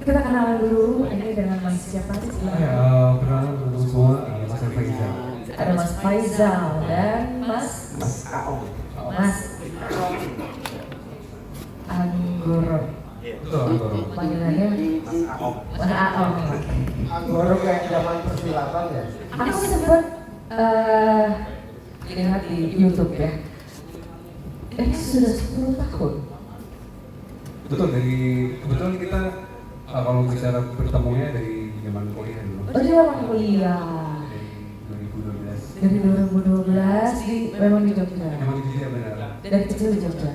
Kita kenalan dulu ini dengan Mas siapa sih? Ya, perkenalan untuk semua, Mas Faizal. Ada Mas Faizal dan Mas Aong. Mas Anggoro. Betul, Anggoro. Panggilannya Mas Aong. Mas Aong. Anggoro kayak zaman persilatan ya? Aku sempat lihat di YouTube ya. Ini sudah 10 tahun. Betul, kebetulan kita kalau bicara bertemunya dari zaman kuliah dulu. Oh, dia orang kuliah. Dari 2012. Dari 2012 memang di Jogja. Memang di Jogja benar. Dari kecil di Jogja.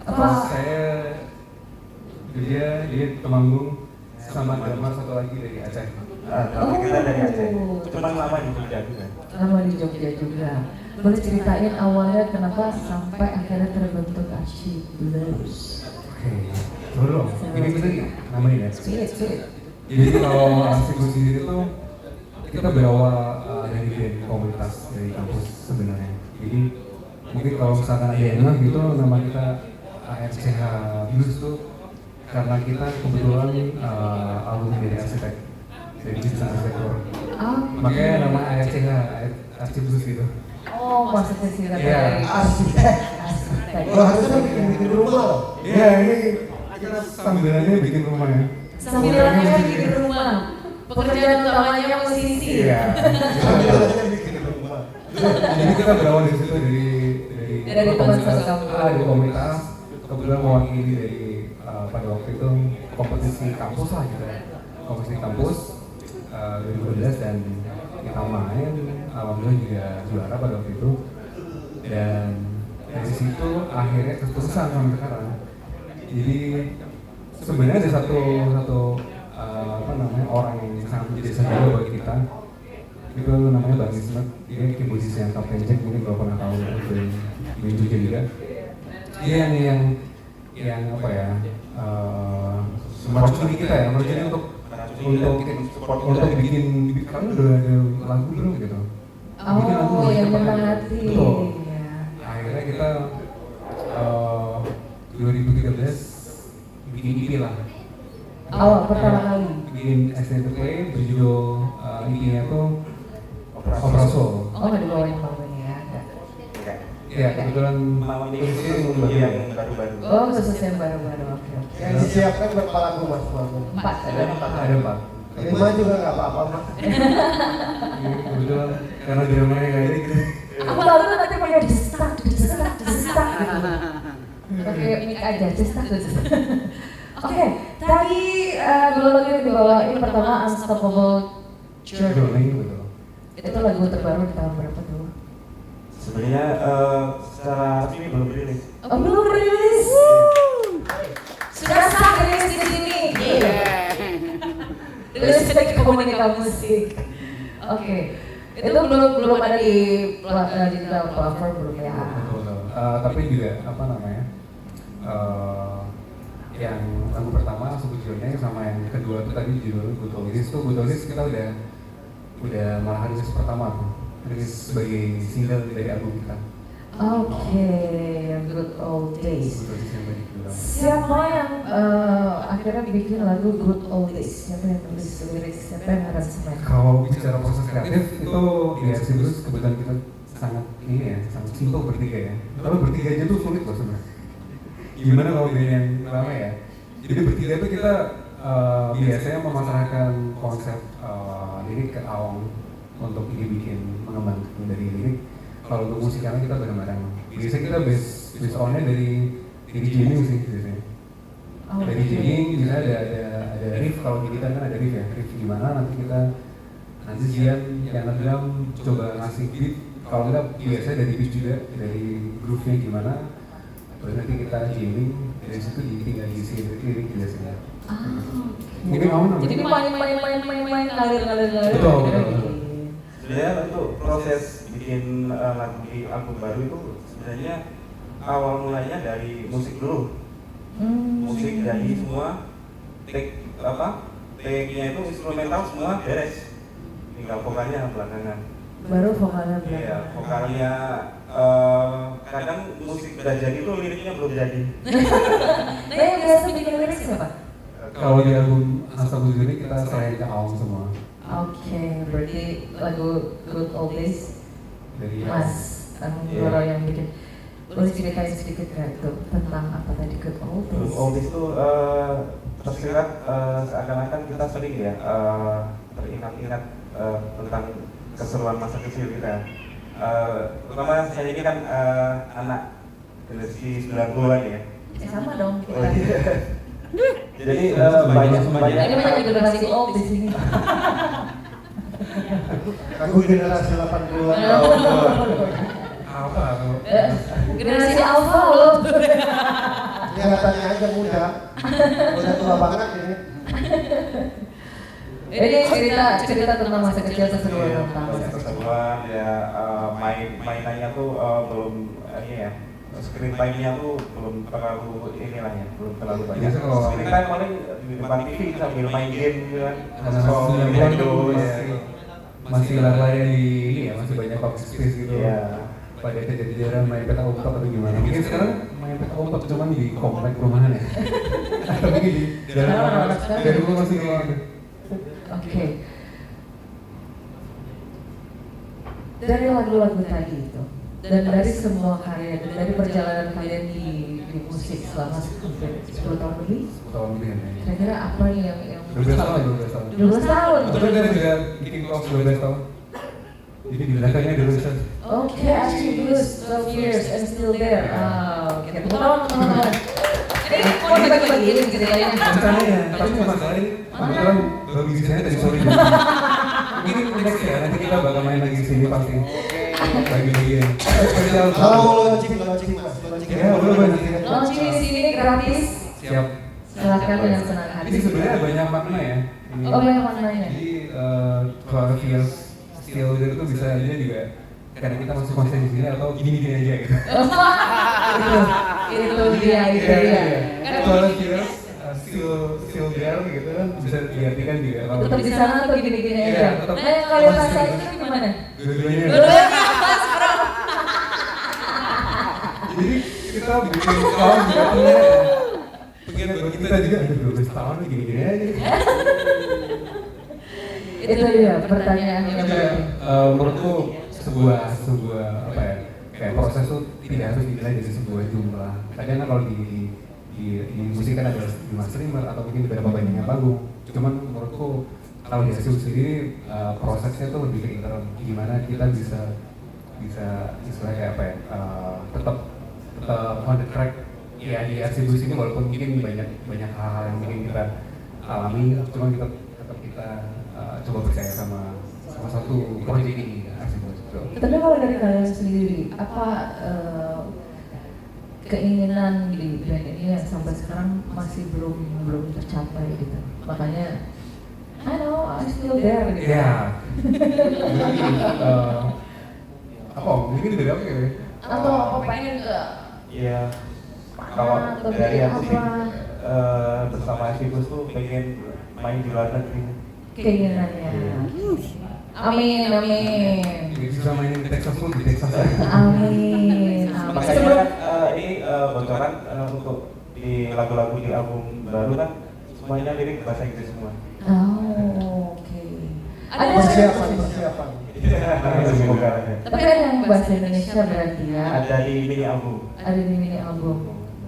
Pas Apa? saya dia Temanggung sama drummer satu lagi dari Aceh. Kalau kita dari Aceh. Cuma lama di Jogja juga. Lama di Jogja juga. Boleh ceritain awalnya kenapa sampai akhirnya terbentuk Archie Blues? Oke, coba dong. Ini bisa namain ya. Spirit. Jadi kalau Archie Blues sendiri tuh kita berawal dari band komunitas dari kampus sebenarnya. Jadi mungkin kalau misalkan ada yang gitu nama kita ARCH Blues tuh karena kita kebetulan alumni dari arsitek, dari jurusan arsitektur. Makanya nama ARCH Archie Blues gitu. Oh, maksudnya singkat Iya. dari Arsitek. arsitek. Wah, harusnya bikin rumah loh. Iya, ini kita sambilannya bikin rumah ya. Sambilannya bikin rumah. Pekerjaan utamanya musisi. Iya. Sambilannya bikin rumah. Jadi kita berawal dari situ Dari teman satu kampus. Dari komunitas kebetulan mewakili dari pada waktu itu kompetisi kampus lah gitu ya. Kompetisi kampus 2012 dan kita main, alhamdulillah juga juara pada waktu itu. Dan dari situ akhirnya keterusan sampai sekarang. Jadi sebenarnya ada satu orang yang sangat menjadi saudara bagi kita. Itu namanya Bang Ismet, dia keyboardis yang Top Jack, mungkin kalau pernah tahu dari Jogja juga. Dia yang apa ya, meracuni kita ya, meracuni untuk bikin kamu udah ada lagu belum gitu. Bikin lagu Oh, yang kita pakai. menyemangati. Betul. Ya. Akhirnya kita 2013 bikin EP lah. Pertama kali. Bikin extended play berjudul EP-nya tuh Operaso. Oh, nggak dibawain bang ya? Nggak. Ya, kebetulan Mau ini yang baru-baru. Oh, khusus yang baru-baru. Oke. Yang disiapkan berapa lagu mas? 4. ada 4. 5 juga nggak apa-apa mas. Kebetulan karena dramanya kayak gitu. Aku baru nanti pakai destak gitu. Pakai ini aja, destak. Oke, tadi gelombang yang dibawain pertama Unstoppable Journey. Journey betul. Itu lagu terbaru di tahun berapa tuh? Sebenarnya secara resmi belum rilis. Oh, belum rilis. Sudah sah rilis di sini. Rilis di komunitas musik. Oke. Itu belum ada di platform belum ya. Betul. Tapi juga apa namanya? Yang lagu pertama Sebut Journey sama yang kedua tuh tadi judul Good Old Days tuh. Good Old Days kita udah malah rilis pertama tuh. Rilis sebagai single dari album kita. Oke, yang Good Old Days. Good Old Days yang tadi bilang. Siapa yang akhirnya bikin lagu Good Old Days? Siapa yang tulis lirik? Siapa yang aransemen? Kalau bicara proses kreatif itu di Archie Blues kebetulan kita sangat sangat simpel bertiga ya. Tapi bertiga aja tuh sulit loh sebenarnya. Gimana kalau band yang rame ya? Jadi bertiga tuh kita biasanya memasarkan konsep lirik ke Aong untuk bikin mengembangkan dari lirik. Kalau untuk musikalnya kita bareng-bareng. Biasanya kita base on-nya dari jamming sih biasanya. Dari jamming bisa ada riff, kalau di kita kan ada riff ya. Riff gimana nanti Zian yang bilang coba ngasih beat. Kalau kita biasanya dari beat juga, dari groove-nya gimana. Terus nanti kita jamming, dari situ tinggal diisi lirik biasanya. Mungkin kamu namanya? Jadi main ngalir. Betul. Sebenarnya untuk proses bikin lagu di album baru itu sebenarnya awal mulanya dari musik dulu. Musik dari semua take-nya itu instrumental semua beres. Tinggal vokalnya belakangan. Baru vokalnya Iya, belakangan. vokalnya kadang musik udah jadi tuh liriknya belum jadi. Nah, yang biasa bikin lirik siapa? Kalau di album Asabu ini kita serahin ke Aung semua. Oke, berarti lagu Good Old Days Dari Mas Anggoro yang bikin. Boleh ceritain sedikit nggak tuh tentang apa tadi Good Old Days? All this tuh tersirat seakan-akan kita sering ya teringat-ingat tentang keseruan masa kecil kita. Terutama saya ini kan anak generasi 90-an ya. Sama dong Oh, kita. iya. Jadi banyak Ini banyak generasi old di sini. Aku generasi 80-an. apa tuh? Generasi alpha loh. Ya katanya aja muda. Udah tua banget ini. Ini cerita tentang masa kecil seseru Iya, tentang masa kecil. keseruan ya mainannya tuh belum ini ya. Screen time-nya tuh belum terlalu inilah ya, belum terlalu banyak. Biasa kalau- Screen time paling di depan TV sambil main game gitu kan. Karena Scroll masih Nintendo ya. masih lari-lari di ini ya, masih banyak public space gitu. Iya. Pada kejar-kejaran main peta umpet atau gimana? Mungkin sekarang main peta umpet cuman di komplek perumahan ya. Atau mungkin di jalan dari rumah masih keluar. Oke. Dari lagu-lagu tadi itu, dan dari semua karya, dan dari perjalanan kalian di musik selama hampir 10 tahun lebih, 10 tahun lebih ya. kira-kira apa nih yang 12 tahun, 12 tahun. 12 tahun? Betul kan juga bikin close 12 tahun. Jadi di belakangnya dulu bisa. Oke, actually Blues 12 years and still there. Oke, tepuk tangan teman-teman. Ini mau dibagi-bagi ini ceritanya. Rencananya, tapi masalah ini kebetulan baru di sini tadi sore. Mungkin next ya, nanti kita bakal main lagi di sini pasti. Bagi-bagi ya. Spesial. Kalau mau launching mas. Ya, boleh banget. Launching di sini gratis. Siap. Silakan dengan senang hati. Ini sebenarnya banyak makna ya. Ini. Oh, banyak maknanya. Jadi 12 years still there itu bisa aja juga karena kita masih konsen di sini atau gini-gini aja gitu. Itu dia. Kan 12 years still there gitu kan bisa diartikan juga kalau tetap di sana atau gini-gini Iya, aja. tetap. Nah, yang kalian rasain itu gimana? dua-duanya. Dua-duanya Mas Bro. Jadi kita bikin kawan juga punya pengen buat kita juga ada 12 tahun nih gini-gini aja. Itu dia pertanyaan yang Iya, menurutku sebuah apa ya kayak proses tuh tidak harus dinilai dari sebuah jumlah. Kadang kan kalau di musik kan ada 5 streamer atau mungkin berapa banyaknya panggung. Cuman menurutku kalau di hasil sendiri prosesnya tuh lebih ke internal. Gimana kita bisa istilahnya kayak apa ya tetap on the track ya di Arsibus ini walaupun mungkin banyak hal-hal yang mungkin kita alami, cuman kita tetap coba percaya sama satu proyek ini Arsibus. Tapi kalau dari kalian sendiri, apa keinginan di band ini yang sampai sekarang masih belum tercapai gitu? Makanya, I know, I'm still there gitu. Iya. Jadi apa? Mungkin dari apa ya? Atau pengen ke Iya. Kalau atau dari bikin aku sih apa? bersama Arsibus tuh pengen main di luar negeri. Keinginannya. Amin. Bisa mainin di Texas pun di Texas aja. Amin. Makanya kan ini bocoran untuk di lagu-lagu di album baru kan semuanya lirik bahasa Inggris semua. Oh, oke. Ada Persiapan. Semoga ada. tapi ada yang bahasa Indonesia berarti ya. Ada di mini album. Ada di mini album.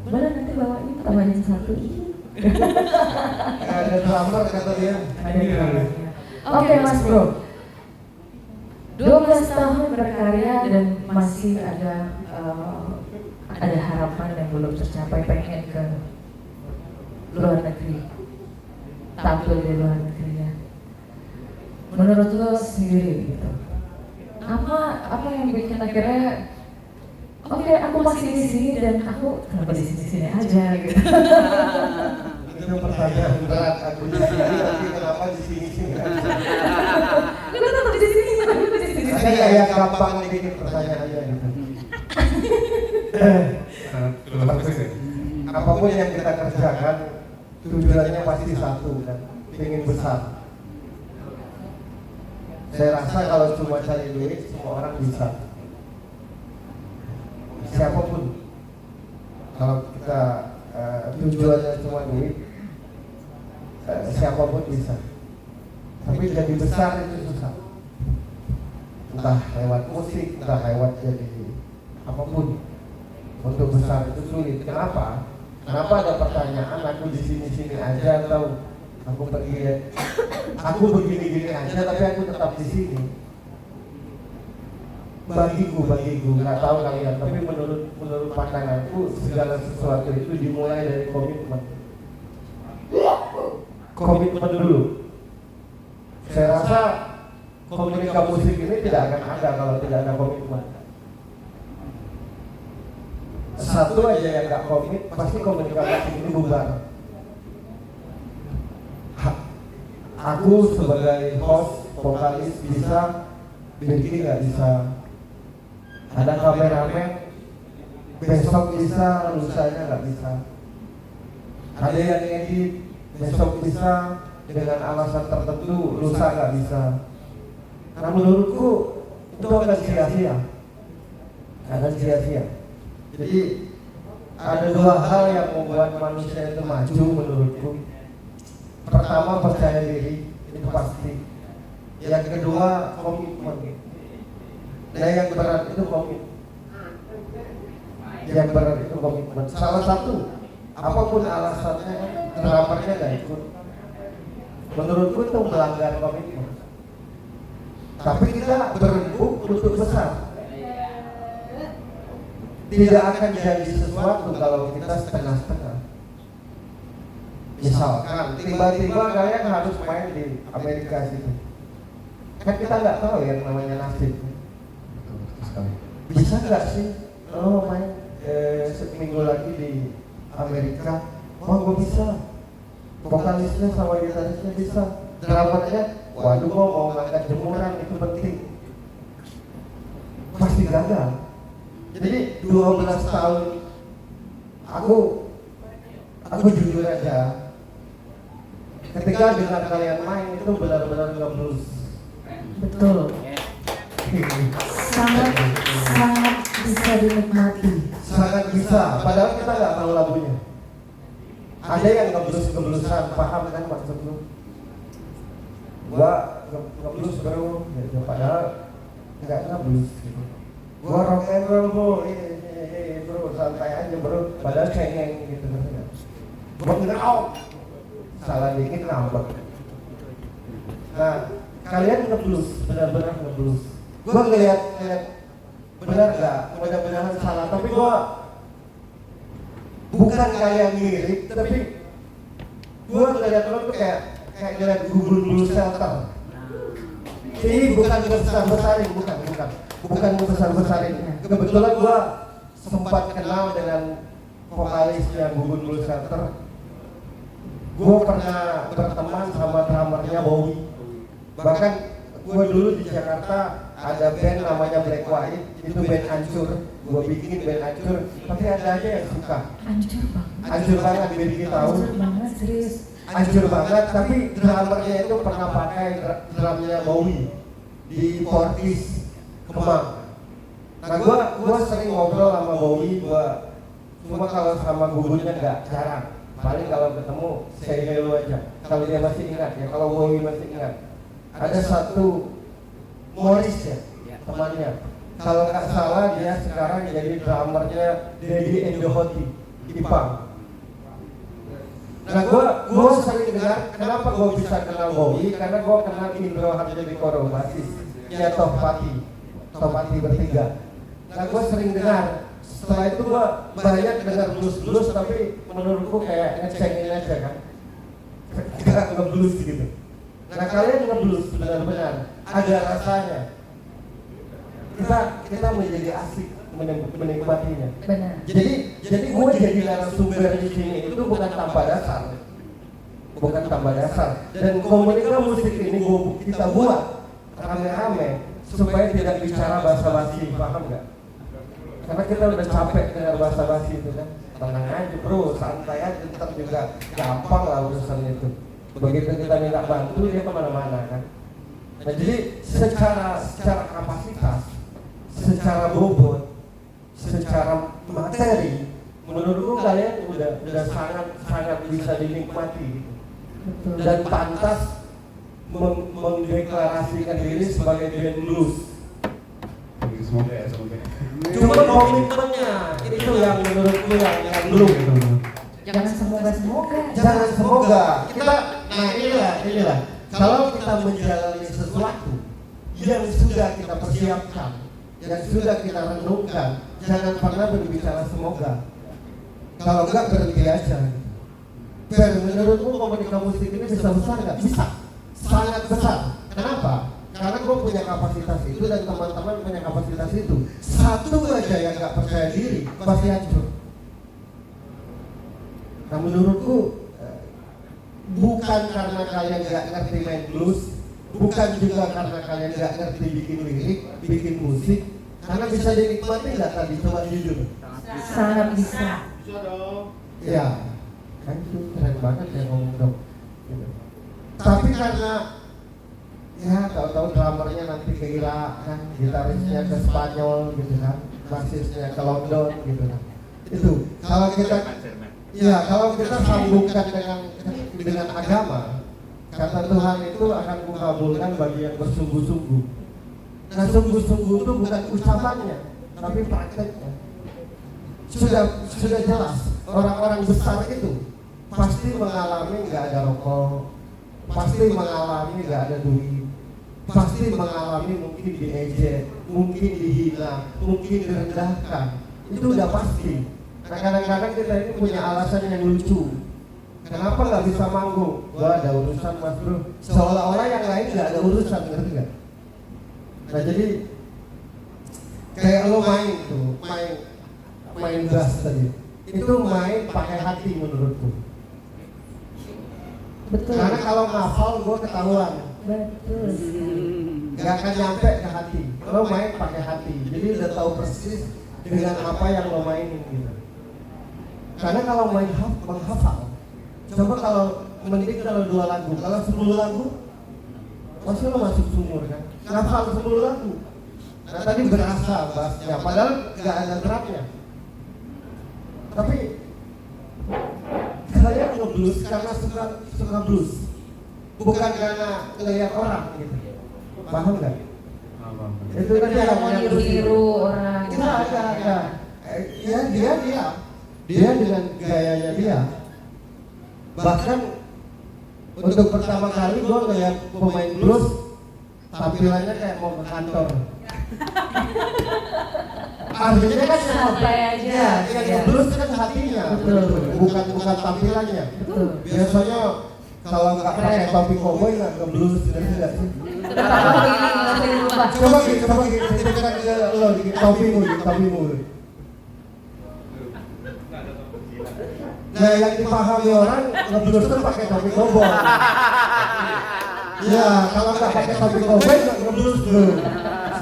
Boleh nanti bawain tambahin satu. Ada drummer kata dia. Ada di dalamnya. Oke Mas Bro. 12 tahun berkarya dan masih ada harapan yang belum tercapai, pengen ke luar negeri, tampil di luar negeri ya. Menurut lo sendiri gitu, apa yang bikin akhirnya oke, aku masih di sini dan aku kenapa di sini aja gitu. Itu pertanyaan berat. Aku di sini tapi kenapa di sini aja? Kenapa tetap di sini? Saya kayak gampang bikin pertanyaannya gitu. Bagus ya. Apapun yang kita kerjakan tujuannya pasti satu kan, ingin besar. Saya rasa kalau cuma cari duit semua orang bisa. Siapapun. Kalau kita tujuannya cuma duit, siapapun bisa. Tapi jadi besar itu susah. Entah lewat musik, entah lewat jadi apapun. Untuk besar itu sulit. Kenapa? Kenapa ada pertanyaan aku di sini aja atau aku pergi, aku begini-gini aja tapi aku tetap di sini. Bagiku nggak tahu kalian, tapi menurut pandanganku segala sesuatu itu dimulai dari komitmen. Komitmen dulu. Saya rasa komunikasi musik ini tidak akan ada kalau tidak ada komitmen. Satu aja yang nggak komit, pasti komunikasi ini bubar. Aku sebagai host, vokalis bisa, Bilky nggak bisa. Ada kameramen, besok bisa, lusanya nggak bisa. Ada yang edit, besok bisa, dengan alasan tertentu, lusa nggak bisa. Nah menurutku itu akan sia-sia. Akan sia-sia. Jadi ada dua hal yang membuat manusia itu maju menurutku. Pertama percaya diri, itu pasti. Yang kedua komitmen. Nah yang berat itu komitmen. Yang berat itu komitmen. Salah satu, apapun alasannya, drummernya nggak ikut. Menurutku itu melanggar komitmen. Tapi kita berembuk untuk besar. Tidak akan jadi sesuatu kalau kita setengah-setengah. Misalkan tiba-tiba kalian harus main di Amerika situ, kan kita nggak tahu yang namanya nasib. Bisa nggak sih lo main seminggu lagi di Amerika? Oh gue bisa. Vokalisnya sama gitarisnya bisa. Drummernya, waduh mau ngangkat jemuran itu penting. Pasti gagal. Jadi 12 tahun aku jujur aja, ketika dengar kalian main itu benar-benar nge-blues. Betul. Sangat bisa dinikmati. Sangat bisa, padahal kita nggak tahu lagunya. Ada yang nge-blues-nge-bluesan, paham kan maksud lu? Gua nge-blues bro, ya, padahal nggak nge-blues gitu. Gua rock and roll bro, bro santai aja bro, padahal cengeng gitu kan. Gua ngerau, salah dikit ngambek. Nah, kalian nge-blues, benar-benar nge-blues. Gua ngeliat benar nggak, mudah-mudahan salah, tapi gua bukan kayak mirip, tapi gua ngeliat lo tuh kayak ngeliat Google Blue Shelter. Ini bukan besar-besarin, bukan besar-besarin. Kebetulan gua sempat kenal dengan vokalisnya Google Blue Shelter. Gua pernah berteman sama drummernya Bowie. Bahkan gua dulu di Jakarta ada band namanya Black White, itu band hancur. Gua bikin band hancur, tapi ada aja yang suka. Hancur banget, Bilky tahu. Hancur banget, serius. Hancur banget, tapi drummernya itu pernah pakai drumnya Bowie di Fortis Kemang. Nah gua sering ngobrol sama Bowie, cuma kalau sama gugunya nggak jarang. Paling kalau ketemu say hello aja. Kalau dia masih ingat ya, kalau Bowie masih ingat. Ada satu Morris ya, temannya. Kalau nggak salah dia sekarang jadi drummernya Daddy and the Hottie di Pang. Nah gue sering dengar, kenapa gue bisa kenal Bowie? Karena gue kenal Indro Harjodikoro, basisnya Topati bertiga. Nah gue sering dengar. Setelah itu gue banyak dengar blues, tapi menurutku kayak ngecengin aja kan, gak nge-blues gitu. Nah kalian nge-blues benar-benar ada rasanya. Kita menjadi asik menikmatinya. Benar. Jadi gue jadi narasumber di sini itu bukan tanpa dasar, Dan komunikasi musik ini kita buat rame-rame supaya tidak bicara basa-basi, paham nggak? Karena kita udah capek dengan basa-basi itu kan. Tenang aja bro, santai aja, ntar juga gampang lah urusan itu. Begitu kita minta bantu dia kemana-mana kan. Nah jadi secara kapasitas, secara bobot, secara materi, menurutku kalian udah sangat bisa dinikmati gitu. Betul. dan pantas mendeklarasikan diri sebagai band blues. Semoga ya, semoga. Cuma komitmennya itu yang menurutku yang belum. Jangan semoga-semoga. Jangan semoga kita, nah inilah kalau kita menjalani sesuatu yang sudah kita persiapkan, yang sudah kita renungkan, jangan pernah berbicara semoga. Kalau enggak berhenti aja. Menurutmu komunikasi musik ini bisa besar nggak? Bisa, sangat besar. Kenapa? Karena gue punya kapasitas itu dan teman-teman punya kapasitas itu. Satu aja yang nggak percaya diri pasti hancur. Nah menurutku bukan karena kalian nggak ngerti main blues, bukan juga karena kalian nggak ngerti bikin lirik, bikin musik, karena bisa dinikmati nggak tadi, coba jujur. Sangat bisa. Ya, kan itu keren banget ya ngomong dong. Gitu. Tapi karena ya tahu-tahu drummernya nanti ke Irak kan, gitarisnya ke Spanyol gitu kan, basisnya ke London gitu kan. Itu kalau kita ya kalau kita sambungkan dengan agama, kata Tuhan itu akan mengabulkan bagi yang bersungguh-sungguh. Nah sungguh-sungguh itu bukan ucapannya, tapi prakteknya. Sudah jelas orang-orang besar itu pasti mengalami nggak ada rokok, pasti mengalami nggak ada duit, pasti mengalami mungkin diejek, mungkin dihina, mungkin direndahkan. Itu udah pasti. Nah kadang-kadang kita ini punya alasan yang lucu. Kenapa nggak bisa manggung? Gua ada urusan mas bro. Seolah-olah yang lain nggak ada urusan, ngerti nggak? Nah jadi kayak lo main bass tadi. Itu main pakai hati menurutku. Betul. Karena kalau ngafal gue ketahuan. Betul. Gak akan nyampe ke hati. Lo main pakai hati. Jadi udah tahu persis dengan apa yang lo mainin gitu. Karena kalau main menghafal, coba kalau mending kalau 2 lagu, kalau 10 lagu, pasti lo masuk sumur kan. Ngafal 10 lagu. Nah tadi berasa bassnya, padahal gak ada drumnya. Tapi kalian nge-blues karena suka blues, bukan karena ngelihat orang gitu. Paham nggak? Itu tadi Kalau yang mau niru-niru orang. Itu ada. Ya dia dengan gayanya dia. Bahkan untuk pertama kali gue ngeliat pemain blues tampilannya kayak mau ke kantor. Artinya kan santai aja. Yang blues kan hatinya, bukan tampilannya. Betul. Biasanya kalau nggak pakai topi koboi nggak ke blues, nggak sih? Coba gitu, tunjukkan ke lo dikit topimu. Nah yang dipahami orang nge-blues tuh pakai topi koboi. Ya kalau nggak pakai topi koboi nggak nge-blues bro.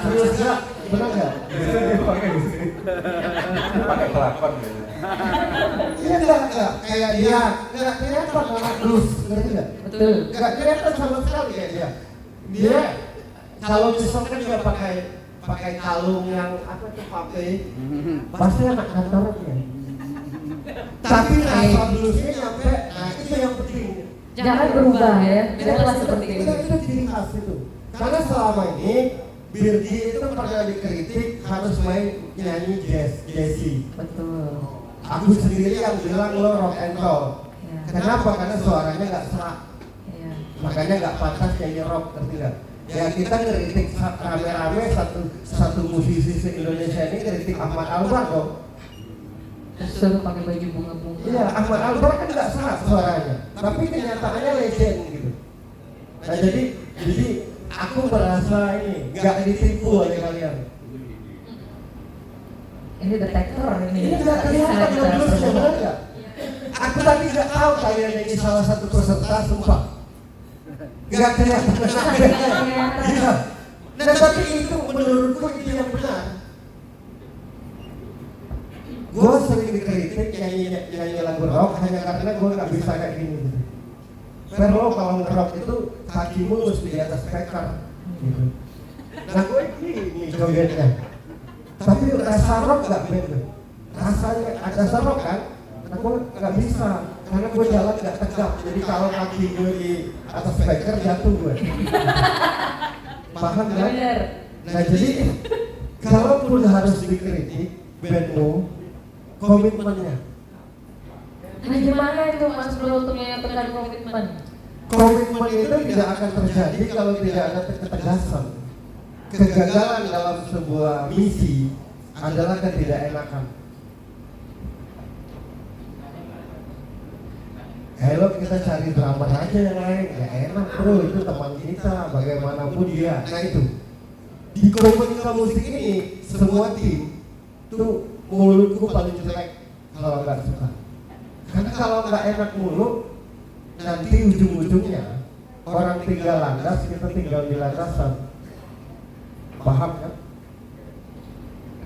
Serius nggak? Benar nggak? Pakai kelakon gitu. Iya enggak kayak dia nggak kelihatan anak blues, ngerti nggak? Betul. Nggak kelihatan sama sekali kayak dia. Dia kalau misalkan dia pakai kalung yang apa tuh pakai, pasti anak kantornya. Tapi rasa bluesnya nyampe, nah itu yang penting. Jangan berubah ya. Jangan seperti itu. Itu ciri khas itu. Karena selama ini Birgi itu pernah dikritik harus main nyanyi jazzy. Betul. Aku sendiri yang bilang lo rock and roll. Ya. Kenapa? Karena suaranya nggak serak. Ya. Makanya nggak pantas nyanyi rock, ngerti nggak? Ya kita ngeritik rame-rame satu musisi se-Indonesia ini ngeritik Ahmad Albar kok. Suruh pakai baju bunga-bunga. Iya, Ahmad Albar kan nggak serak suaranya, tapi kenyataannya legend gitu. Nah jadi aku merasa ini nggak ditipu oleh kalian. Ini detektor ini. Ini nggak kelihatan nge-bluesnya, benar nggak? Aku tadi nggak tahu kalian ini salah satu peserta, sumpah. Nggak kelihatan nge-bluesnya. Iya. Nah tapi itu menurutku itu yang benar. Gue sering dikritik nyanyi lagu rock hanya karena gue nggak bisa kayak gini. Pero lo kalau nge-rock itu kakimu mesti di atas speaker gitu. Nah gue ini jogetnya. Tapi rasa rock nggak beda. Rasanya ada rock kan? Nah gue nggak bisa karena gue jalan nggak tegak, jadi kalau kaki gue di atas speaker jatuh gue. Paham kan? Bener. Nah jadi kalaupun harus dikritik bandmu, komitmennya. Nah gimana itu Mas Bro untuk menyatakan komitmen? Komitmen itu tidak akan terjadi kalau tidak ada ketegasan. Kegagalan dalam sebuah misi adalah ketidakenakan. Kalau kita cari drama aja yang lain, ya enak bro, itu teman kita, bagaimanapun dia. Nah itu, di komunitas musik ini, semua tim, tuh mulutku paling jelek kalau nggak suka. Karena kalau nggak enak mulut, nanti ujung-ujungnya orang tinggal landas, kita tinggal di landasan. Paham kan?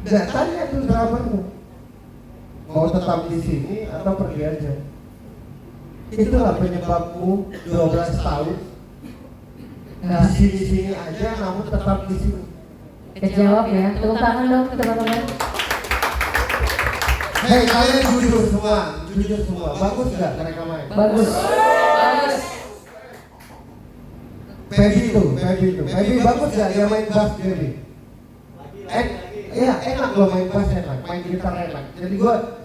Nah, tanya tuh drummermu, mau tetap di sini atau pergi aja? Itulah penyebabmu 12 tahun di sini aja, namun tetap di sini. Kejawab ya, tepuk tangan dong teman-teman. Hei kalian jujur semua, bagus nggak mereka main? Bagus. Bagus. Feby bagus nggak dia main bass Feby? Iya enak loh main bass enak, main gitar enak. Jadi gua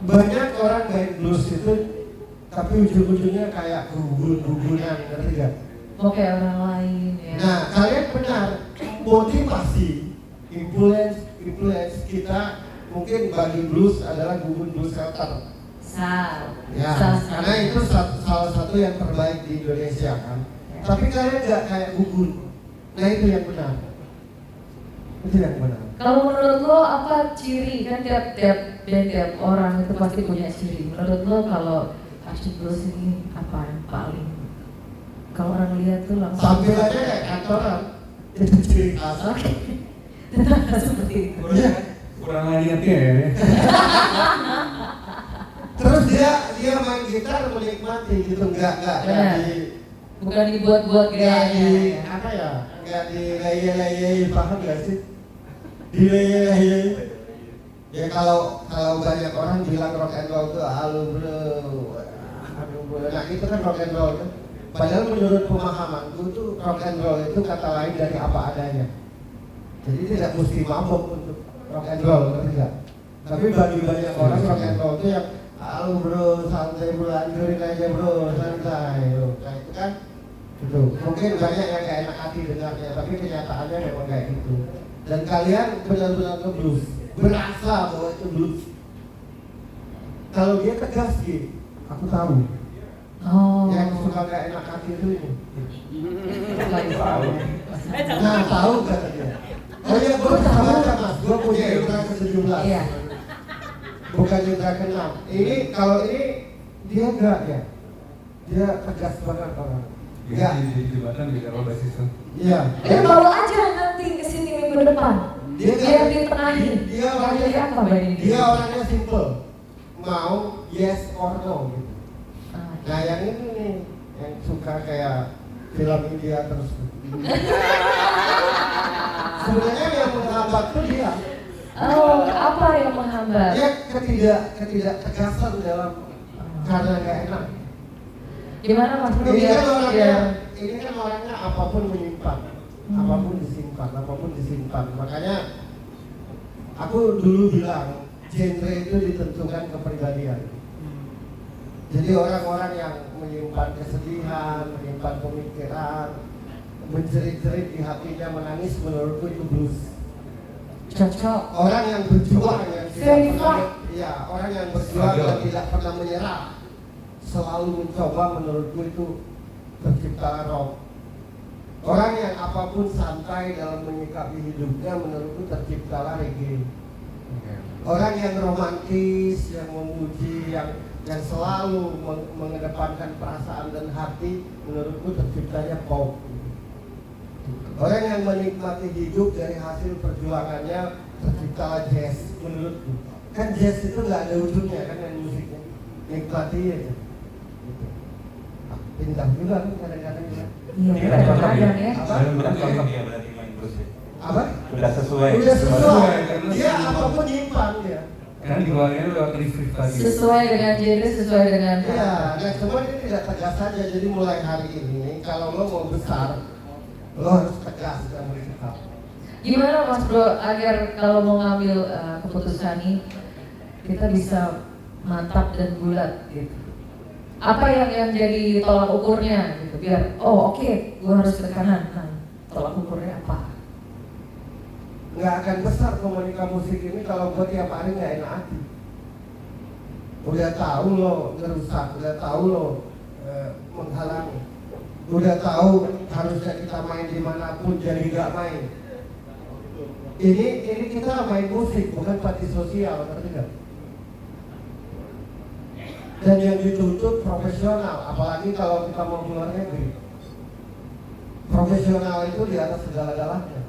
banyak orang main blues itu, tapi ujung-ujungnya kayak gugun-gugunan, ngerti gak? Mau kayak orang lain ya. Nah kalian benar, motivasi, influence kita mungkin bagi blues adalah gugun blues shelter. Ya, karena itu salah satu yang terbaik di Indonesia kan. Tapi kalian nggak kayak gugun. Nah itu yang benar. Itu yang benar. Kalau menurut lo apa ciri, kan tiap band, tiap orang itu pasti punya ciri. Menurut lo kalau Asyik Blues ini apa yang paling, kalau orang lihat tuh langsung Tampilannya kayak kantoran, itu ciri khas. tetap seperti itu. Kurang ngerti ya. Terus dia main gitar menikmati gitu, nggak Bukan dibuat-buat nggak gayanya. di apa ya, nggak di leye-leye, paham nggak sih? Di leye-leye. Ya kalau banyak orang bilang rock and roll tuh halu bro, nah itu kan rock and roll kan. Padahal menurut pemahamanku tuh rock and roll itu kata lain dari apa adanya. Jadi tidak mesti mabok untuk rock and roll, ngerti nggak? Tapi bagi banyak orang rock and roll itu yang halu bro, santai bro, anjurin aja bro, santai bro. Nah itu kan gitu. Mungkin banyak yang gak enak hati dengarnya, tapi kenyataannya memang kayak gitu. Dan kalian benar-benar ke blues, berasa bahwa itu blues. Kalau dia tegas gitu, aku tahu. Oh. Yang suka gak enak hati itu ini. Tahu. Nah tahu kata dia. Oh ya gue sama mas, gue punya indra ke-17. Iya. Bukan indra ke-6. Ini kalau ini dia enggak ya. Dia tegas banget orang. Iya di jembatan di kalau basis tuh. Iya. Bawa aja nanti kesini minggu depan. Dia di tengahin. Dia orangnya Jadi apa Bang ini? Dia orangnya simple. Mau yes or no gitu. Nah yang ini nih, yang suka kayak film India terus. Sebenarnya yang menghambat tuh dia. Oh, apa yang menghambat? Dia ketidak tegasan dalam karena nggak enak. Gimana Mas Bro? Ini kan orangnya apapun menyimpan, apapun disimpan. Makanya aku dulu bilang genre itu ditentukan kepribadian. Jadi orang-orang yang menyimpan kesedihan, menyimpan pemikiran, menjerit-jerit di hatinya, menangis, menurutku itu blues. Cocok. Orang yang berjuang, yang Very tidak pernah, ya, orang yang berjuang dan tidak pernah menyerah, selalu mencoba, menurutku itu tercipta rock. Orang yang apapun santai dalam menyikapi hidupnya, menurutku terciptalah reggae. Orang yang romantis, yang memuji, yang selalu mengedepankan perasaan dan hati, menurutku terciptanya pop. Orang yang menikmati hidup dari hasil perjuangannya, terciptalah jazz, menurutku. Kan jazz itu nggak ada ujungnya kan yang musiknya, nikmati aja. Gitu. Pintar juga kan kadang-kadang juga. Iya, kadang-kadang ya. Apa? Udah cocok ya berarti main blues ya. Apa? Udah sesuai. Udah sesuai. Dia apapun nyimpan dia. Karena dikeluarkan lewat lift tadi. Sesuai dengan genre, sesuai dengan Iya, nah cuma ini tidak tegas saja. Jadi mulai hari ini kalau lo mau besar, lo harus tegas dan bersikap. Gimana Mas Bro agar kalau mau ngambil keputusan ini kita bisa mantap dan bulat gitu. Apa yang jadi tolak ukurnya gitu biar oke, gua harus ke kanan. Nah, tolak ukurnya apa? Nggak akan besar komunika musik ini kalau gue tiap hari nggak enak hati. Udah tahu lo ngerusak, udah tahu lo menghalangi, udah tahu harusnya kita main dimanapun jadi nggak main. Ini kita main musik bukan party sosial, ngerti nggak? Dan yang dituntut profesional, apalagi kalau kita mau keluar negeri. Profesional itu di atas segala-galanya.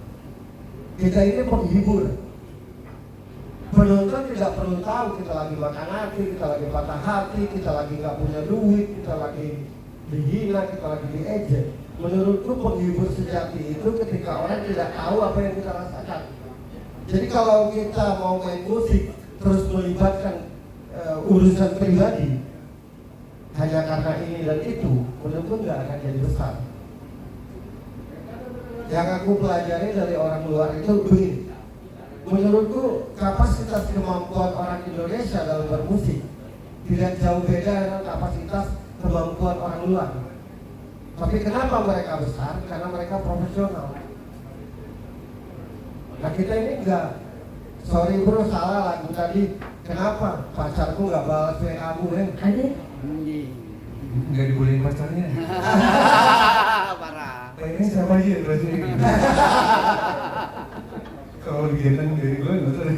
Kita ini penghibur. Penonton tidak perlu tahu kita lagi makan hati, kita lagi patah hati, kita lagi nggak punya duit, kita lagi dihina, kita lagi diejek. Menurutku penghibur sejati itu ketika orang tidak tahu apa yang kita rasakan. Jadi kalau kita mau main musik terus melibatkan urusan pribadi hanya karena ini dan itu, menurutku nggak akan jadi besar. Yang aku pelajari dari orang luar itu begini. Menurutku kapasitas kemampuan orang Indonesia dalam bermusik tidak jauh beda dengan kapasitas kemampuan orang luar. Tapi kenapa mereka besar? Karena mereka profesional. Nah kita ini enggak. Sorry bro, salah lagu tadi. Kenapa? Pacarku nggak balas WA-mu Ada? Nggak dibolehin pacarnya. Parah. Kayaknya siapa aja yang berarti gitu. Kalau lebih ganteng dari gue nggak tahu.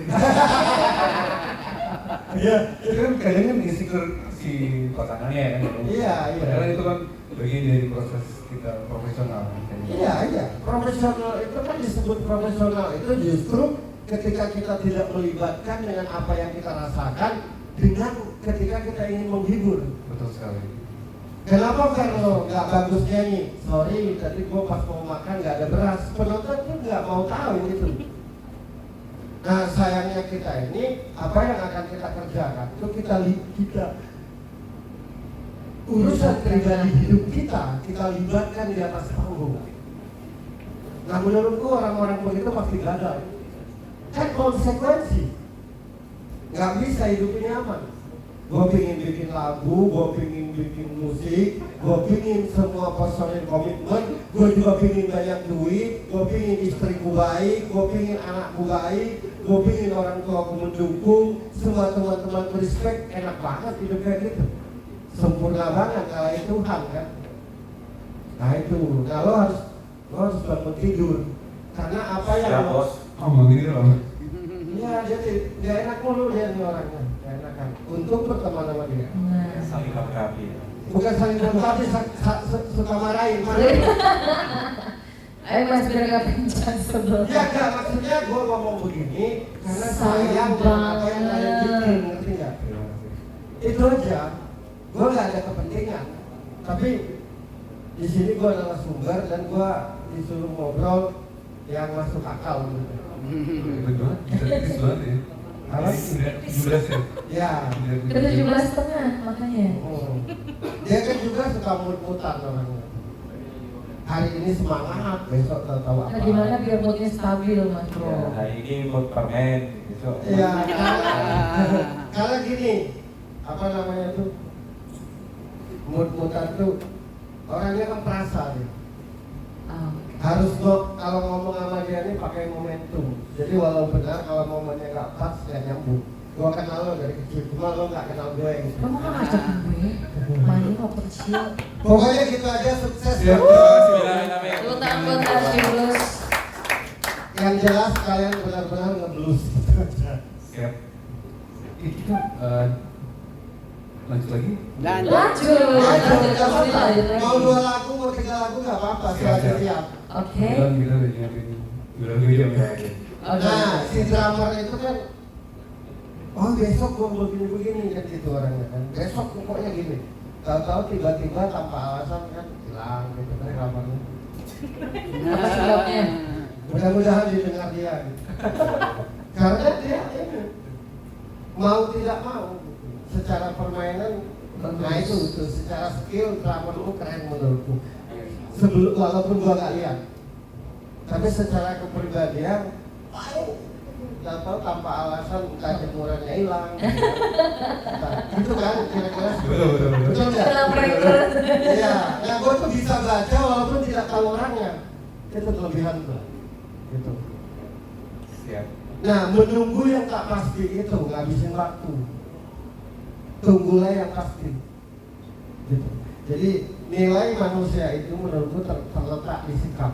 Iya, itu kan kadang kan insecure si pasangannya kan. Iya. Padahal itu kan bagian dari proses kita profesional. Iya. Profesional itu kan disebut profesional itu justru ketika kita tidak melibatkan dengan apa yang kita rasakan dengan ketika kita ingin menghibur. Betul sekali. Kenapa Verno nggak bagus nyanyi? Sorry, tadi gua pas mau makan nggak ada beras. Penonton tuh nggak mau tahu gitu. Nah sayangnya kita ini apa yang akan kita kerjakan itu kita urusan pribadi hidup kita libatkan di atas panggung. Nah menurutku orang-orang begitu pasti gagal. Kan konsekuensi. Nggak bisa hidup ini aman. Gue pingin bikin lagu, gue pingin bikin musik, gue pingin semua personil komitmen, gue juga pingin banyak duit, gue pingin istriku baik, gue pingin anakku baik, gue pingin orang tuaku mendukung, semua teman-teman respect, enak banget hidup kayak gitu. Sempurna banget kalau itu Tuhan kan. Nah itu, nah lo harus bangun tidur. Karena apa yang Siap, lo bos. Ngomong gitu loh. ya jadi gak enak mulu dia nih orangnya, gak enak kan. Untung berteman sama dia. Nah. Saling melengkapi. Bukan saling melengkapi, suka marahin. Ayo Mas biar gak pencet sebelum. Ya enggak, maksudnya gue ngomong begini karena Sayang sayang dengan apa yang kalian banget. bikin, ngerti nggak? Itu aja. Gue nggak ada kepentingan. Tapi di sini gue adalah sumber dan gue disuruh ngobrol yang masuk akal gitu. Betul banget, gratis banget ya. Apa? Udah 17 ya? Ya. Ke 17,5 makanya. Dia kan juga suka mut-mutan orangnya. Hari ini semangat, besok tahu apa. Nah, gimana biar moodnya stabil Mas Bro? Ya, hari ini mood permen, besok. Iya, karena gini, apa namanya tuh, mut-mutan tuh orangnya kan perasa dia. Oh. Harus kalau ngomong sama dia ini pakai momentum. Jadi walau benar kalau momennya nggak pas nggak nyambung. Gua kenal lo dari kecil, cuma lo nggak kenal gue gitu. Kamu kan ngajak gue, main mau kecil. Pokoknya gitu aja, sukses Ya, ya. Tepuk tangan buat Tarsius. Yang jelas kalian benar-benar nge-blues. Siap. Kita lanjut lagi. Lanjut lagi. Mau 2 lagu, mau 3 lagu nggak apa-apa, silahkan siap. Oke. Kita udah nyiapin udah jam ya. Nah, si drummer itu kan, oh besok gua begini-begini kan gitu orangnya kan. Besok pokoknya gini. Tahu-tahu tiba-tiba tanpa alasan kan hilang gitu kan drummernya. Apa sebabnya? Mudah-mudahan didengar dia gitu. Karena dia ini mau tidak mau gitu. Secara permainan, nah itu secara skill drummer lu keren menurutku. Walaupun gua gak lihat, tapi secara kepribadian, nggak tahu tanpa alasan entah jemurannya hilang, gitu kan kira-kira. Betul. Betul nggak? Kenapa rekrut? Iya, nah gue tuh bisa baca walaupun tidak tahu orangnya. Itu kelebihan tuh, gitu. Siap. Nah, menunggu yang tak pasti itu ngabisin waktu. Tunggulah yang pasti. Gitu. Jadi nilai manusia itu menurutku terletak di sikap.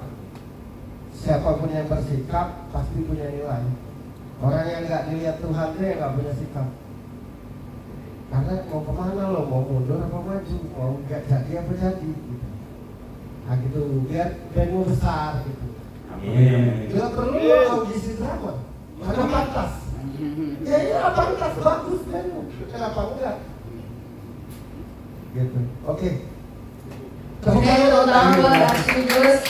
Siapapun yang bersikap pasti punya nilai. Orang yang nggak dilihat Tuhan itu yang nggak punya sikap. Karena mau kemana lo, mau mundur apa maju, mau nggak jadi apa jadi. Gitu. Nah gitu, biar bandmu besar gitu. Amin. Nggak perlu lo audisi drama, karena pantas. Ya iya pantas, bagus bandmu. Kenapa enggak? Gitu. Oke. Oke, tepuk tangan buat Arsy Gus.